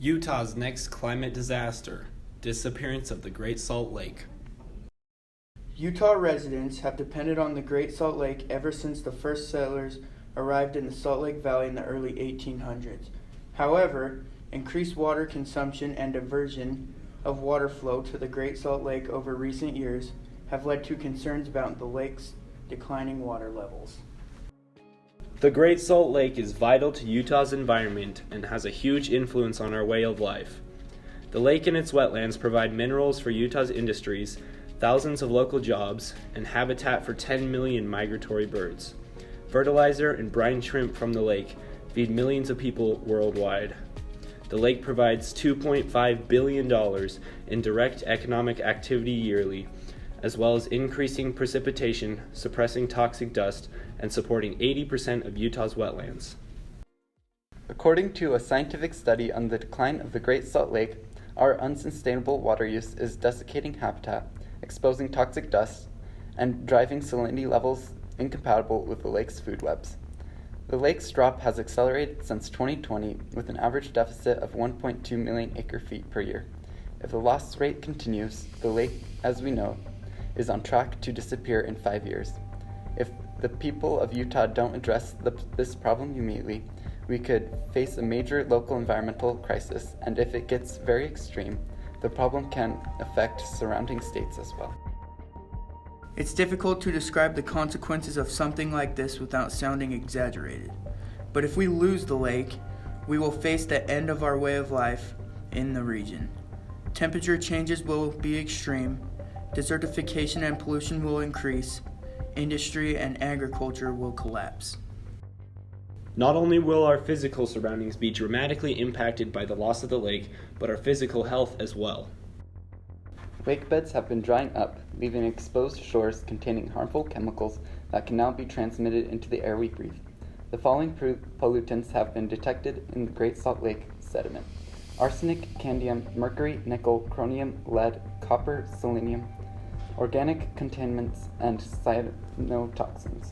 Utah's next climate disaster: disappearance of the Great Salt Lake. Utah residents have depended on the Great Salt Lake ever since the first settlers arrived in the Salt Lake Valley in the early 1800s. However, increased water consumption and diversion of water flow to the Great Salt Lake over recent years have led to concerns about the lake's declining water levels. The Great Salt Lake is vital to Utah's environment and has a huge influence on our way of life. The lake and its wetlands provide minerals for Utah's industries, thousands of local jobs, and habitat for 10 million migratory birds. Fertilizer and brine shrimp from the lake feed millions of people worldwide. The lake provides $2.5 billion in direct economic activity yearly, as well as increasing precipitation, suppressing toxic dust, and supporting 80% of Utah's wetlands. According to a scientific study on the decline of the Great Salt Lake, our unsustainable water use is desiccating habitat, exposing toxic dust, and driving salinity levels incompatible with the lake's food webs. The lake's drop has accelerated since 2020 with an average deficit of 1.2 million acre-feet per year. If the loss rate continues, the lake, as we know, is on track to disappear in 5 years. If the people of Utah don't address this problem immediately, we could face a major local environmental crisis, and if it gets very extreme, the problem can affect surrounding states as well. It's difficult to describe the consequences of something like this without sounding exaggerated. But if we lose the lake, we will face the end of our way of life in the region. Temperature changes will be extreme, desertification and pollution will increase, industry and agriculture will collapse. Not only will our physical surroundings be dramatically impacted by the loss of the lake, but our physical health as well. Lake beds have been drying up, leaving exposed shores containing harmful chemicals that can now be transmitted into the air we breathe. The following pollutants have been detected in the Great Salt Lake sediment: arsenic, cadmium, mercury, nickel, chromium, lead, copper, selenium, organic contaminants, and cyanotoxins.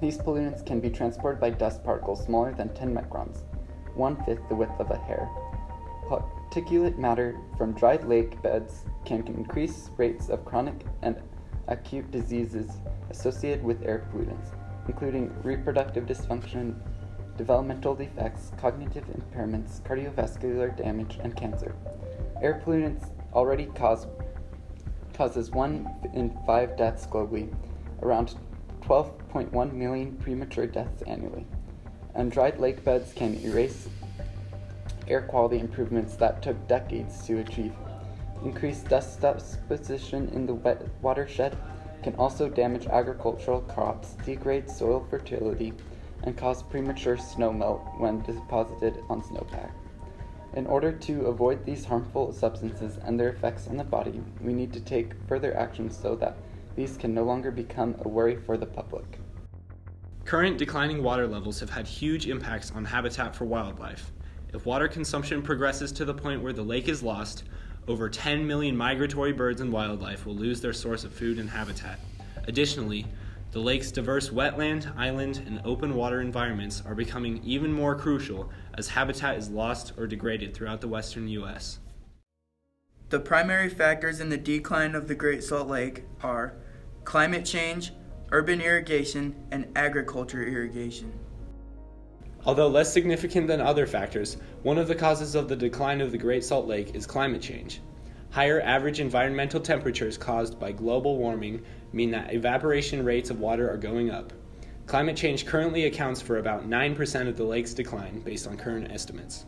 These pollutants can be transported by dust particles smaller than 10 microns, 1/5 the width of a hair. Particulate matter from dried lake beds can increase rates of chronic and acute diseases associated with air pollutants, including reproductive dysfunction, developmental defects, cognitive impairments, cardiovascular damage, and cancer. Air pollutants already causes 1 in 5 deaths globally, around 12.1 million premature deaths annually. And dried lake beds can erase air quality improvements that took decades to achieve. Increased dust deposition in the wet watershed can also damage agricultural crops, degrade soil fertility, and cause premature snow melt when deposited on snowpack. In order to avoid these harmful substances and their effects on the body, we need to take further action so that these can no longer become a worry for the public. Current declining water levels have had huge impacts on habitat for wildlife. If water consumption progresses to the point where the lake is lost, over 10 million migratory birds and wildlife will lose their source of food and habitat. Additionally, the lake's diverse wetland, island, and open water environments are becoming even more crucial as habitat is lost or degraded throughout the western U.S. The primary factors in the decline of the Great Salt Lake are climate change, urban irrigation, and agriculture irrigation. Although less significant than other factors, one of the causes of the decline of the Great Salt Lake is climate change. Higher average environmental temperatures caused by global warming mean that evaporation rates of water are going up. Climate change currently accounts for about 9% of the lake's decline based on current estimates.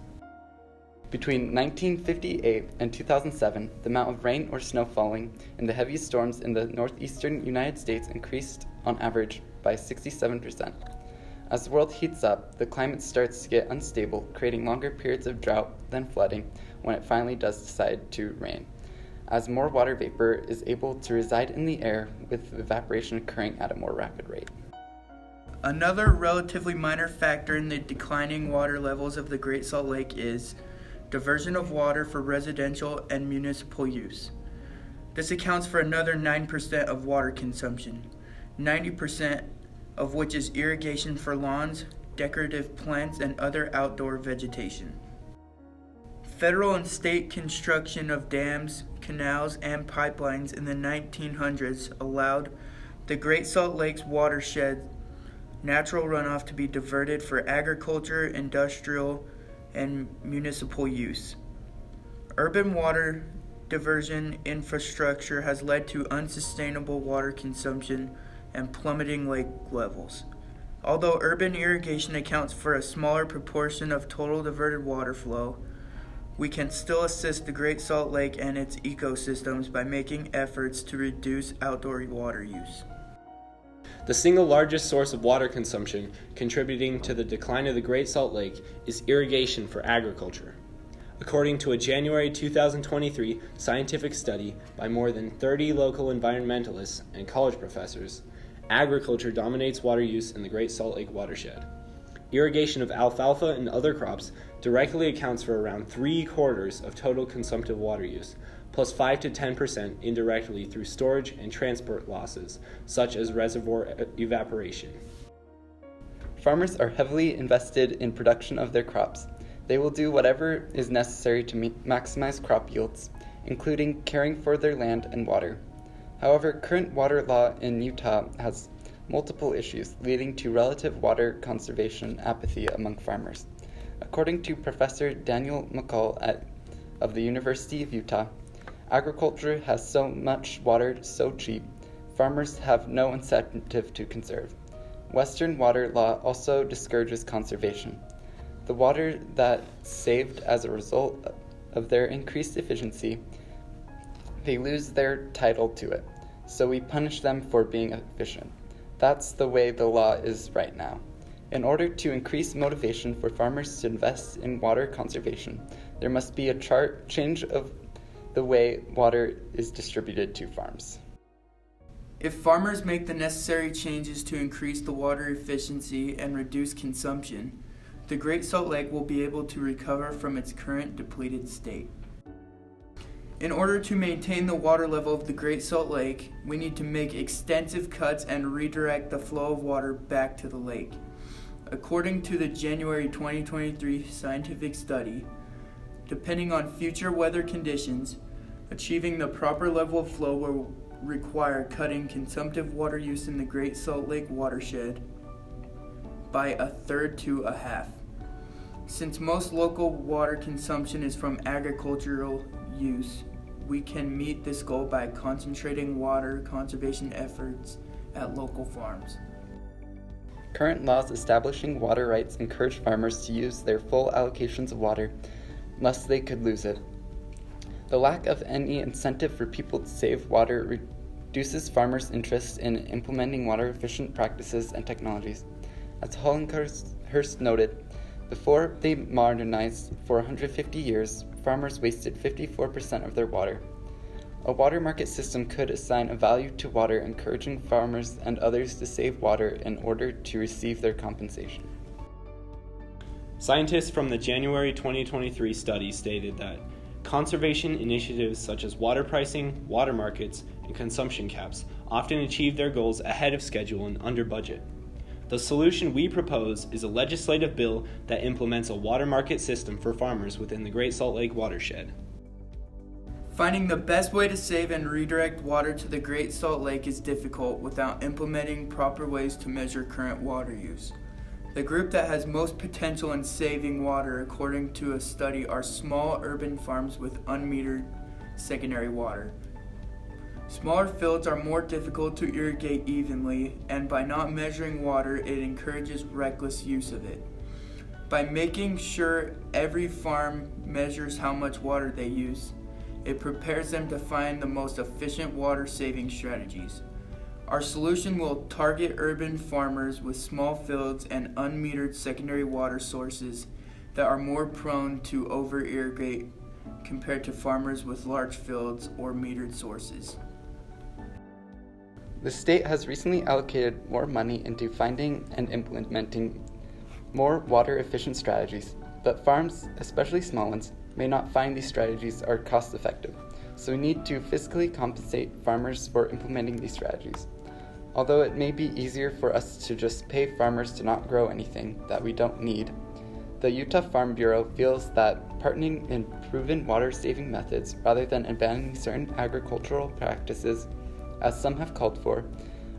Between 1958 and 2007, the amount of rain or snow falling in the heaviest storms in the northeastern United States increased on average by 67%. As the world heats up, the climate starts to get unstable, creating longer periods of drought than flooding when it finally does decide to rain, as more water vapor is able to reside in the air, with evaporation occurring at a more rapid rate. Another relatively minor factor in the declining water levels of the Great Salt Lake is diversion of water for residential and municipal use. This accounts for another 9% of water consumption, 90% of which is irrigation for lawns, decorative plants, and other outdoor vegetation. Federal and state construction of dams, canals, and pipelines in the 1900s allowed the Great Salt Lake's watershed natural runoff to be diverted for agriculture, industrial, and municipal use. Urban water diversion infrastructure has led to unsustainable water consumption and plummeting lake levels. Although urban irrigation accounts for a smaller proportion of total diverted water flow, we can still assist the Great Salt Lake and its ecosystems by making efforts to reduce outdoor water use. The single largest source of water consumption contributing to the decline of the Great Salt Lake is irrigation for agriculture. According to a January 2023 scientific study by more than 30 local environmentalists and college professors, agriculture dominates water use in the Great Salt Lake watershed. Irrigation of alfalfa and other crops directly accounts for around 3/4 of total consumptive water use, plus 5 to 10% indirectly through storage and transport losses, such as reservoir evaporation. Farmers are heavily invested in production of their crops. They will do whatever is necessary to maximize crop yields, including caring for their land and water. However, current water law in Utah has multiple issues, leading to relative water conservation apathy among farmers. According to Professor Daniel McCall of the University of Utah, agriculture has so much water so cheap, farmers have no incentive to conserve. Western water law also discourages conservation. The water that's saved as a result of their increased efficiency, they lose their title to it, so we punish them for being efficient. That's the way the law is right now. In order to increase motivation for farmers to invest in water conservation, there must be a change of the way water is distributed to farms. If farmers make the necessary changes to increase the water efficiency and reduce consumption, the Great Salt Lake will be able to recover from its current depleted state. In order to maintain the water level of the Great Salt Lake, we need to make extensive cuts and redirect the flow of water back to the lake. According to the January 2023 scientific study, depending on future weather conditions, achieving the proper level of flow will require cutting consumptive water use in the Great Salt Lake watershed by 1/3 to 1/2. Since most local water consumption is from agricultural use, we can meet this goal by concentrating water conservation efforts at local farms. Current laws establishing water rights encourage farmers to use their full allocations of water, lest they could lose it. The lack of any incentive for people to save water reduces farmers' interest in implementing water-efficient practices and technologies. As Hollinghurst noted, before they modernized for 150 years, farmers wasted 54% of their water. A water market system could assign a value to water, encouraging farmers and others to save water in order to receive their compensation. Scientists from the January 2023 study stated that conservation initiatives such as water pricing, water markets, and consumption caps often achieve their goals ahead of schedule and under budget. The solution we propose is a legislative bill that implements a water market system for farmers within the Great Salt Lake watershed. Finding the best way to save and redirect water to the Great Salt Lake is difficult without implementing proper ways to measure current water use. The group that has most potential in saving water, according to a study, are small urban farms with unmetered secondary water. Smaller fields are more difficult to irrigate evenly, and by not measuring water, it encourages reckless use of it. By making sure every farm measures how much water they use, it prepares them to find the most efficient water-saving strategies. Our solution will target urban farmers with small fields and unmetered secondary water sources that are more prone to over-irrigate compared to farmers with large fields or metered sources. The state has recently allocated more money into finding and implementing more water-efficient strategies, but farms, especially small ones, may not find these strategies are cost-effective, so we need to fiscally compensate farmers for implementing these strategies. Although it may be easier for us to just pay farmers to not grow anything that we don't need, the Utah Farm Bureau feels that partnering in proven water-saving methods rather than abandoning certain agricultural practices, as some have called for,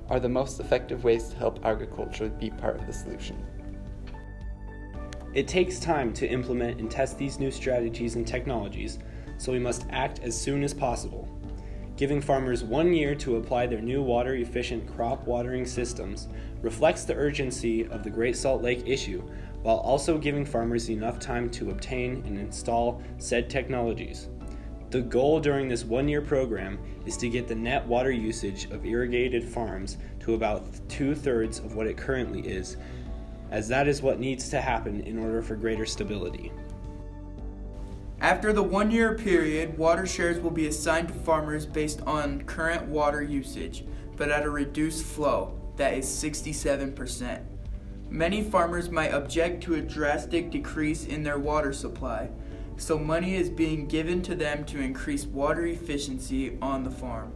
are the most effective ways to help agriculture be part of the solution. It takes time to implement and test these new strategies and technologies, so we must act as soon as possible. Giving farmers 1 year to apply their new water-efficient crop watering systems reflects the urgency of the Great Salt Lake issue, while also giving farmers enough time to obtain and install said technologies. The goal during this 1-year program is to get the net water usage of irrigated farms to about 2/3 of what it currently is, as that is what needs to happen in order for greater stability. After the 1-year period, water shares will be assigned to farmers based on current water usage, but at a reduced flow, that is 67%. Many farmers might object to a drastic decrease in their water supply, so money is being given to them to increase water efficiency on the farm.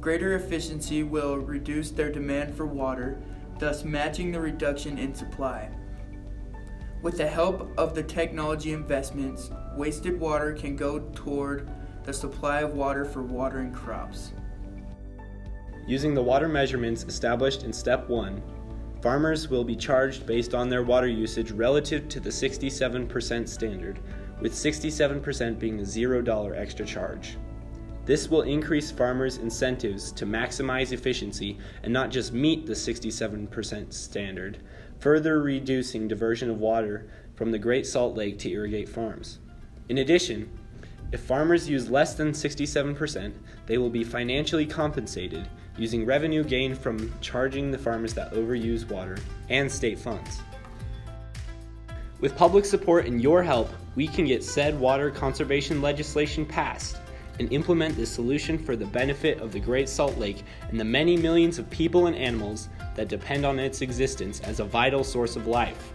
Greater efficiency will reduce their demand for water, thus matching the reduction in supply. With the help of the technology investments, wasted water can go toward the supply of water for watering crops. Using the water measurements established in Step 1, farmers will be charged based on their water usage relative to the 67% standard, with 67% being a $0 extra charge. This will increase farmers' incentives to maximize efficiency and not just meet the 67% standard, further reducing diversion of water from the Great Salt Lake to irrigate farms. In addition, if farmers use less than 67%, they will be financially compensated using revenue gained from charging the farmers that overuse water and state funds. With public support and your help, we can get said water conservation legislation passed and implement this solution for the benefit of the Great Salt Lake and the many millions of people and animals that depend on its existence as a vital source of life.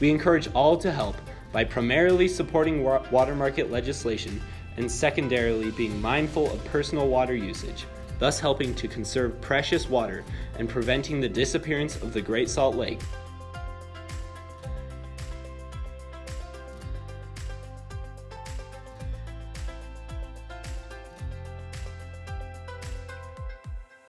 We encourage all to help by primarily supporting water market legislation and secondarily being mindful of personal water usage, thus helping to conserve precious water and preventing the disappearance of the Great Salt Lake.